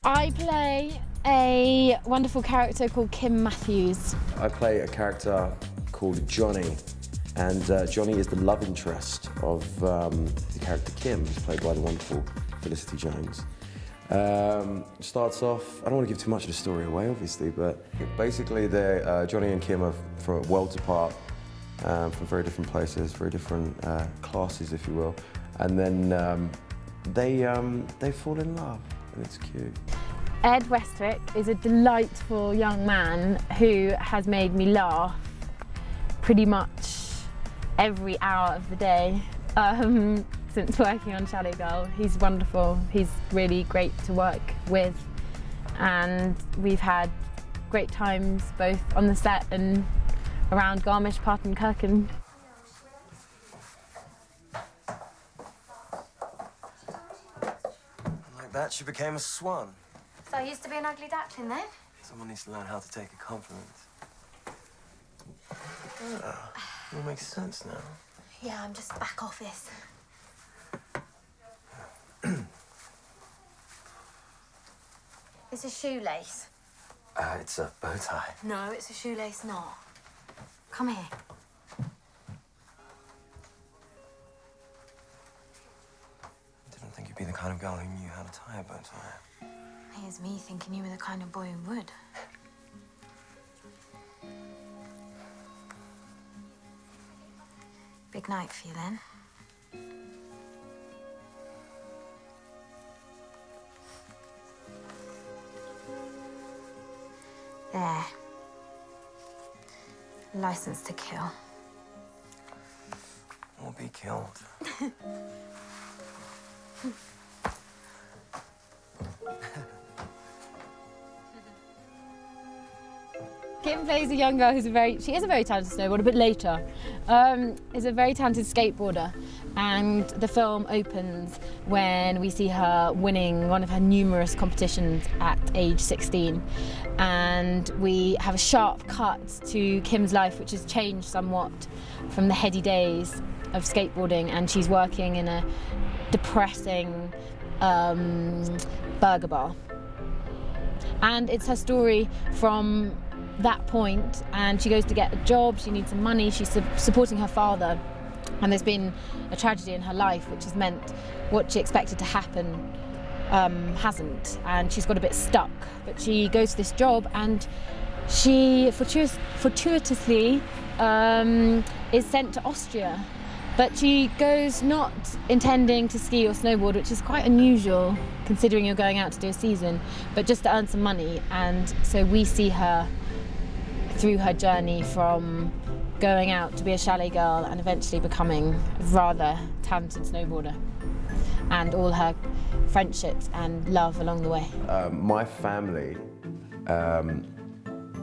I play a wonderful character called Kim Matthews. I play a character called Johnny, and Johnny is the love interest of the character Kim, who's played by the wonderful Felicity Jones. Starts off, I don't want to give too much of the story away, obviously, but basically Johnny and Kim are from worlds apart, from very different places, very different classes, if you will, and then they fall in love, and it's cute. Ed Westwick is a delightful young man who has made me laugh pretty much every hour of the day since working on Chalet Girl. He's wonderful, he's really great to work with, and we've had great times both on the set and around Garmisch-Partenkirchen. Like that, she became a swan. So I used to be an ugly duckling then? Someone needs to learn how to take a compliment. Oh, it all makes sense now. Yeah, I'm just back office. It's a shoelace. It's a bow tie. No, it's a shoelace knot. Come here. I didn't think you'd be the kind of girl who knew how to tie a bow tie. Here's me thinking you were the kind of boy who would. Big night for you then. There. License to kill. Or be killed. Kim plays a young girl who's she is a very talented snowboarder, but later is a very talented skateboarder, and the film opens when we see her winning one of her numerous competitions at age 16, and we have a sharp cut to Kim's life, which has changed somewhat from the heady days of skateboarding, and she's working in a depressing burger bar, and it's her story from that point, and she goes to get a job, she needs some money, she's supporting her father, and there's been a tragedy in her life which has meant what she expected to happen hasn't, and she's got a bit stuck, but she goes to this job and she fortuitously is sent to Austria, but she goes not intending to ski or snowboard, which is quite unusual considering you're going out to do a season, but just to earn some money. And so we see her through her journey from going out to be a chalet girl and eventually becoming a rather talented snowboarder, and all her friendships and love along the way. My family,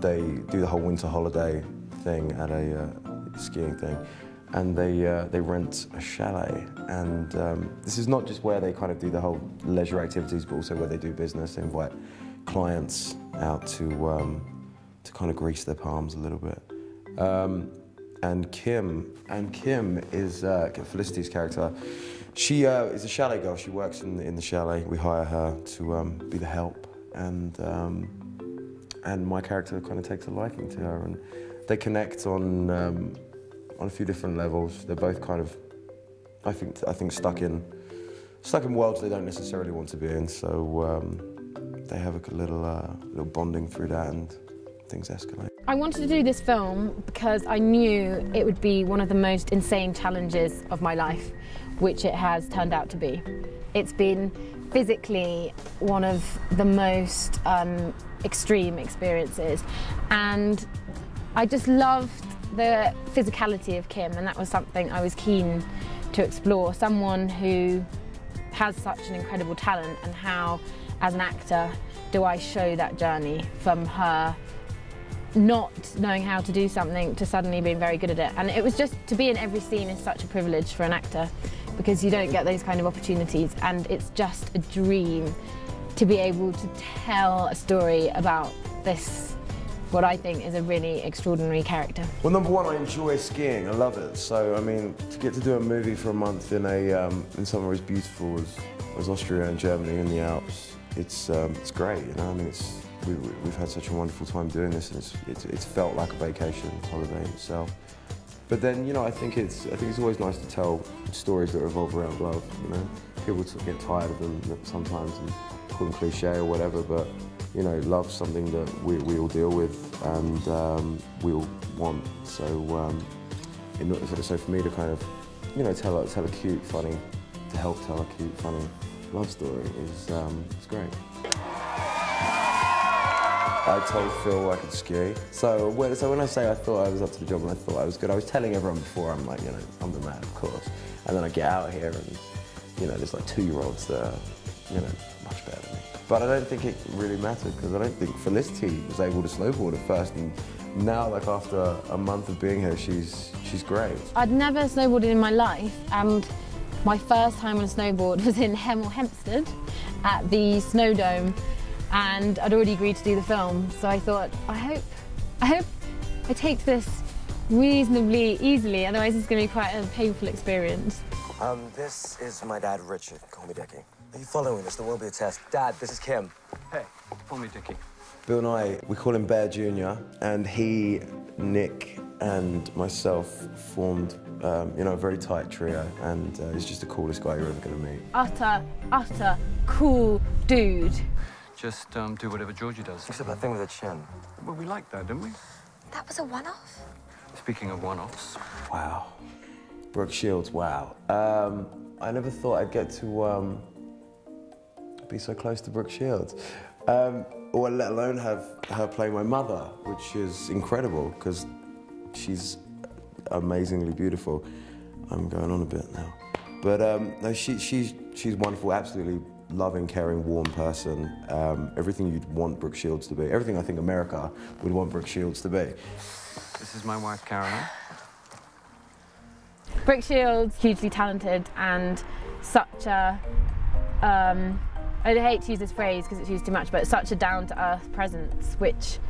they do the whole winter holiday thing at a skiing thing, and they rent a chalet, and this is not just where they kind of do the whole leisure activities, but also where they do business. They invite clients out to kind of grease their palms a little bit. And Kim is Felicity's character. She is a chalet girl. She works in the chalet. We hire her to be the help, and my character kind of takes a liking to her, and they connect on a few different levels. They're both kind of, I think stuck in worlds they don't necessarily want to be in. So they have a little bonding through that, and things escalate. I wanted to do this film because I knew it would be one of the most insane challenges of my life, which it has turned out to be. It's been physically one of the most extreme experiences, and I just loved the physicality of Kim, and that was something I was keen to explore. Someone who has such an incredible talent, and how, as an actor, do I show that journey from her not knowing how to do something to suddenly being very good at it. And it was just, to be in every scene is such a privilege for an actor, because you don't get those kind of opportunities, and it's just a dream to be able to tell a story about this, what I think is a really extraordinary character. Well, number one, I enjoy skiing. I love it. So, I mean, to get to do a movie for a month in somewhere as beautiful as Austria and Germany in the Alps, it's great, you know. I mean, we've had such a wonderful time doing this, and it's felt like a vacation holiday in itself. But then, you know, I think it's always nice to tell stories that revolve around love. You know, people sort of get tired of them sometimes and call them cliche or whatever. But you know, love's something that we all deal with and we all want. So, so for me to kind of, you know, tell a cute, funny, to help tell a cute, funny love story is it's great. I told Phil I could ski. So when I say I thought I was up to the job and I thought I was good, I was telling everyone before, I'm like, you know, I'm the man, of course. And then I get out here and, you know, there's like 2-year-olds that are, you know, much better than me. But I don't think it really mattered, because I don't think Felicity was able to snowboard at first, and now, like after a month of being here, she's great. I'd never snowboarded in my life, and my first time on a snowboard was in Hemel Hempstead at the Snowdome. And I'd already agreed to do the film, so I thought, I hope I take this reasonably easily, otherwise it's going to be quite a painful experience. This is my dad, Richard. Call me Dickie. Are you following this? There will be a test. Dad, this is Kim. Hey, call me Dickie. Bill and I, we call him Bear Jr., and he, Nick, and myself formed, you know, a very tight trio, and he's just the coolest guy you're ever going to meet. Utter cool dude. Just do whatever Georgie does. Except that thing with the chin. Well, we liked that, didn't we? That was a one-off? Speaking of one-offs. Wow. Brooke Shields, wow. I never thought I'd get to be so close to Brooke Shields. Or let alone have her play my mother, which is incredible, because she's amazingly beautiful. I'm going on a bit now. But no, she's wonderful, absolutely loving, caring, warm person. Everything you'd want Brooke Shields to be. Everything I think America would want Brooke Shields to be. This is my wife, Caroline. Brooke Shields, hugely talented, and such a, I hate to use this phrase because it's used too much, but such a down-to-earth presence, which,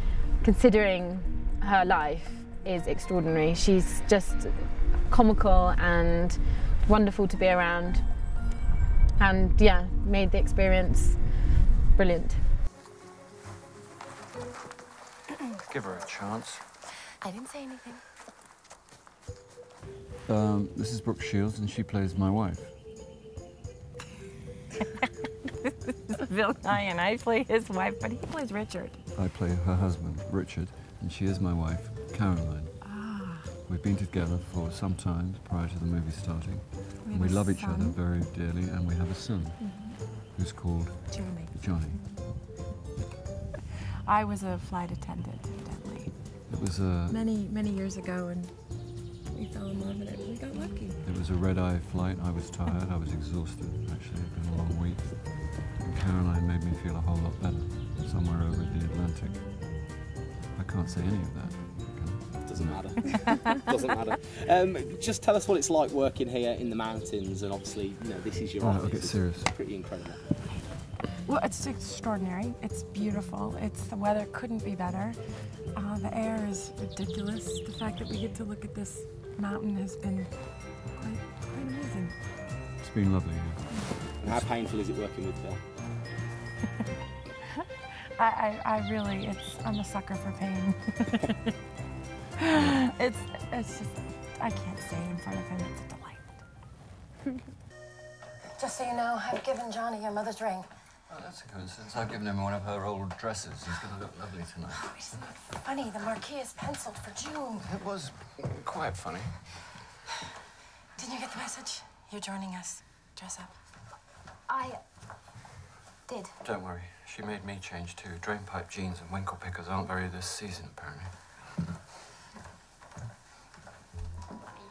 considering her life, is extraordinary. She's just comical and wonderful to be around. And yeah, made the experience brilliant. Give her a chance. I didn't say anything. This is Brooke Shields, and she plays my wife. Bill Nye, and I play his wife, but he plays Richard. I play her husband, Richard, and she is my wife, Caroline. Ah. We've been together for some time prior to the movie starting. We love each other very dearly, and we have a son who's called Johnny. I was a flight attendant, evidently. It was many years ago, and we fell in love, and we got lucky. It was a red-eye flight. I was tired. I was exhausted. Actually, it'd been a long week. And Caroline made me feel a whole lot better somewhere over the Atlantic. I can't say any of that. Doesn't matter. Doesn't matter. Just tell us what it's like working here in the mountains, and obviously, you know, this is your office. I'll get serious. It's pretty incredible. Well, it's extraordinary. It's beautiful. The weather couldn't be better. The air is ridiculous. The fact that we get to look at this mountain has been quite amazing. It's been lovely. And how painful is it working with Phil? I really, I'm a sucker for pain. It's just, I can't say it in front of him. It's a delight. Just so you know, I've given Johnny your mother's ring. Oh, that's a coincidence. I've given him one of her old dresses. He's going to look lovely tonight. Oh, isn't it funny? The marquee is penciled for June. It was quite funny. Didn't you get the message? You're joining us. Dress up. I did. Don't worry. She made me change too. Drainpipe jeans and winkle pickers aren't very this season, apparently. You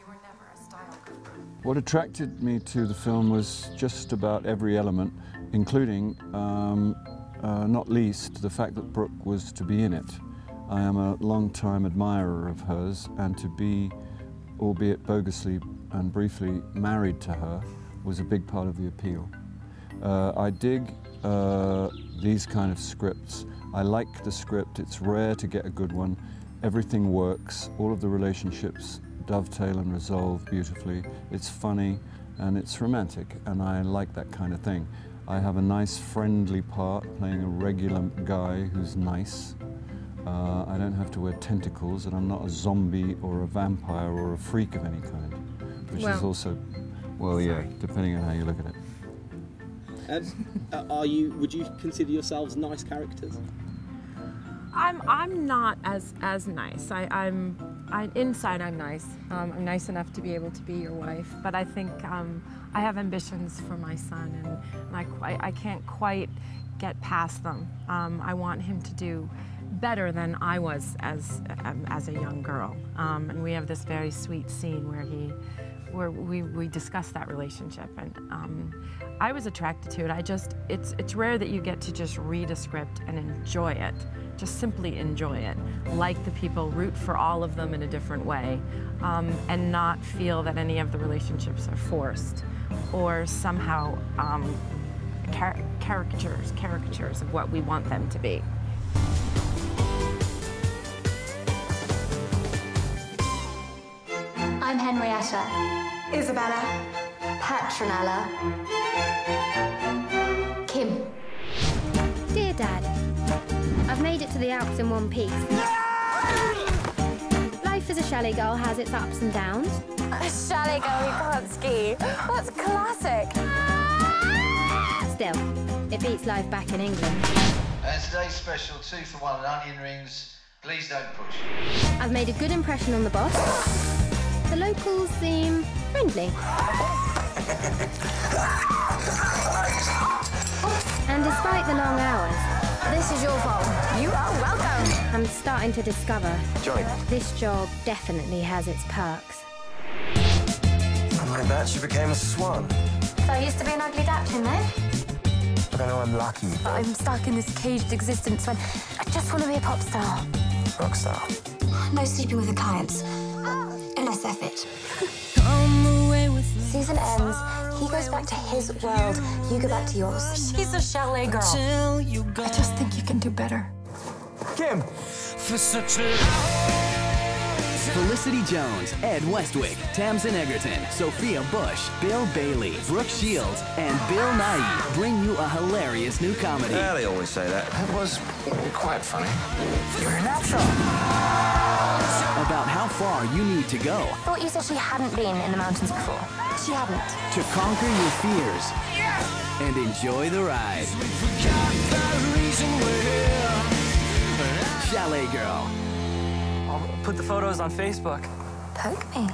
were never a style guru. What attracted me to the film was just about every element, including, not least, the fact that Brooke was to be in it. I am a long-time admirer of hers, and to be, albeit bogusly and briefly, married to her was a big part of the appeal. I dig these kind of scripts. I like the script. It's rare to get a good one. Everything works. All of the relationships dovetail and resolve beautifully. It's funny and it's romantic, and I like that kind of thing. I have a nice, friendly part, playing a regular guy who's nice. I don't have to wear tentacles, and I'm not a zombie or a vampire or a freak of any kind, which is also, well, yeah, depending on how you look at it. Would you consider yourselves nice characters? I'm not as nice. Inside I'm nice. I'm nice enough to be able to be your wife, but I think I have ambitions for my son, and I can't quite get past them. I want him to do better than I was as a young girl, and we have this very sweet scene where we discuss that relationship, and I was attracted to it. It's rare that you get to just read a script and enjoy it. Just simply enjoy it, like the people, root for all of them in a different way, and not feel that any of the relationships are forced or somehow caricatures of what we want them to be. I'm Henrietta. Isabella. Petronella. Kim. Dear Dad, I've made it to the Alps in one piece. Life as a chalet girl has its ups and downs. A chalet girl who can't ski. That's classic. Still, it beats life back in England. And today's special 2 for 1 and onion rings. Please don't push. I've made a good impression on the boss. The locals seem friendly. And despite the long hours, This is your fault. You are welcome. I'm starting to discover Johnny. this job definitely has its perks. And like that, she became a swan. So I used to be an ugly duckling, though. But I know I'm lucky. I'm stuck in this caged existence when I just want to be a pop star. Rock star. No sleeping with the clients. Unless they're fit. Season ends, he goes back to his world, you go back to yours. She's a chalet girl. I just think you can do better. Kim! Felicity Jones, Ed Westwick, Tamsin Egerton, Sophia Bush, Bill Bailey, Brooke Shields, and Bill Nighy bring you a hilarious new comedy. Yeah, they always say that. That was quite funny. You're a natural. About how far you need to go Thought you said she hadn't been in the mountains before. She hadn't. to conquer your fears and enjoy the ride. Chalet Girl. I'll put the photos on Facebook. Poke me.